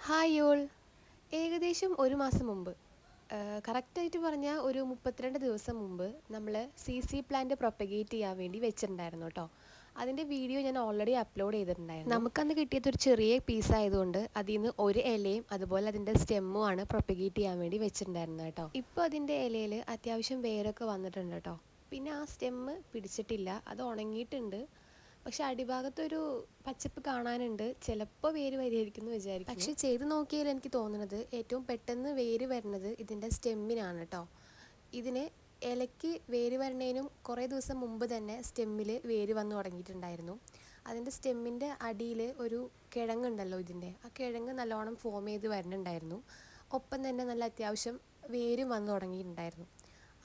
Hi all. ഏകദേശം ഒരു മാസം മുമ്പ്, കറക്റ്റായിട്ട് പറഞ്ഞാൽ ഒരു 32 ദിവസം മുമ്പ് നമ്മൾ CC പ്ലാന്റ് പ്രൊപ്പഗേറ്റ് ചെയ്യാൻ വേണ്ടി വെച്ചിട്ടുണ്ടായിരുന്നു കേട്ടോ. അതിൻ്റെ വീഡിയോ ഞാൻ ഓൾറെഡി അപ്ലോഡ് ചെയ്തിട്ടുണ്ടായിരുന്നു. നമുക്കന്ന് കിട്ടിയത് ഒരു ചെറിയ പീസ് ആയതുകൊണ്ട് അതിൽ നിന്ന് ഒരു ഇലയും അതുപോലെ അതിൻ്റെ സ്റ്റെമ്മുമാണ് പ്രൊപ്പഗേറ്റ് ചെയ്യാൻ വേണ്ടി വെച്ചിട്ടുണ്ടായിരുന്നത് കേട്ടോ. ഇപ്പോൾ അതിൻ്റെ ഇലയിൽ അത്യാവശ്യം വേരൊക്കെ വന്നിട്ടുണ്ട് കേട്ടോ. പിന്നെ ആ സ്റ്റെമ്മ് പിടിച്ചിട്ടില്ല, അത് ഉണങ്ങിയിട്ടുണ്ട്. പക്ഷെ അടിഭാഗത്തൊരു പച്ചപ്പ് കാണാനുണ്ട്. ചിലപ്പോൾ വേര് വരുമായിരിക്കും എന്ന് വിചാരിക്കും. പക്ഷെ ചെയ്ത് നോക്കിയാൽ എനിക്ക് തോന്നുന്നത് ഏറ്റവും പെട്ടെന്ന് വേര് വരുന്നത് ഇതിൻ്റെ സ്റ്റെമ്മിനാണ് കേട്ടോ. ഇതിന് ഇലയ്ക്ക് വേര് വരണേനും കുറേ ദിവസം മുമ്പ് തന്നെ സ്റ്റെമ്മിൽ വേര് വന്ന് തുടങ്ങിയിട്ടുണ്ടായിരുന്നു. അതിൻ്റെ സ്റ്റെമ്മിൻ്റെ അടിയിൽ ഒരു കിഴങ്ങുണ്ടല്ലോ, ആ കിഴങ്ങ് നല്ലോണം ഫോം ചെയ്ത് വരുന്നുണ്ടായിരുന്നു. ഒപ്പം തന്നെ നല്ല അത്യാവശ്യം വേരും വന്ന് തുടങ്ങിയിട്ടുണ്ടായിരുന്നു.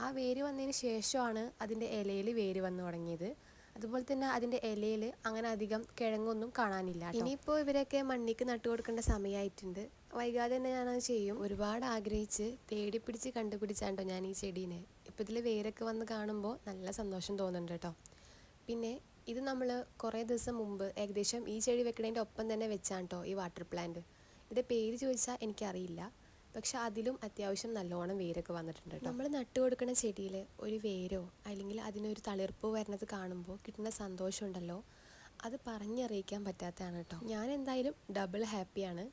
ആ വേര് വന്നതിന് ശേഷമാണ് അതിൻ്റെ ഇലയിൽ വേര് വന്ന് തുടങ്ങിയത്. അതുപോലെ തന്നെ അതിൻ്റെ ഇലയിൽ അങ്ങനെ അധികം കിഴങ്ങൊന്നും കാണാനില്ല. ഇനിയിപ്പോൾ ഇവരൊക്കെ മണ്ണിക്ക് നട്ടു കൊടുക്കേണ്ട സമയമായിട്ടുണ്ട്. വൈകാതെ തന്നെ ഞാനത് ചെയ്യും. ഒരുപാട് ആഗ്രഹിച്ച് തേടിപ്പിടിച്ച് കണ്ടുപിടിച്ചാണ്ടോ ഞാൻ ഈ ചെടീനെ. ഇപ്പോൾ ഇതിൽ വേരൊക്കെ വന്ന് കാണുമ്പോൾ നല്ല സന്തോഷം തോന്നുന്നുണ്ട് കേട്ടോ. പിന്നെ ഇത് നമ്മൾ കുറേ ദിവസം മുമ്പ് ഏകദേശം ഈ ചെടി വെക്കണതിൻ്റെ ഒപ്പം തന്നെ വെച്ചാണ് കേട്ടോ ഈ വാട്ടർ പ്ലാന്റ്. ഇതിൻ്റെ പേര് ചോദിച്ചാൽ എനിക്കറിയില്ല, പക്ഷെ അതിലും അത്യാവശ്യം നല്ലോണം വേരൊക്കെ വന്നിട്ടുണ്ട് കേട്ടോ. നമ്മൾ നട്ടു കൊടുക്കുന്ന ചെടിയിൽ ഒരു വേരോ അല്ലെങ്കിൽ അതിനൊരു തളിർപ്പോ വരുന്നത് കാണുമ്പോൾ കിട്ടുന്ന സന്തോഷമുണ്ടല്ലോ, അത് പറഞ്ഞറിയിക്കാൻ പറ്റാത്തതാണ് കേട്ടോ. ഞാൻ എന്തായാലും ഡബിൾ ഹാപ്പിയാണ്.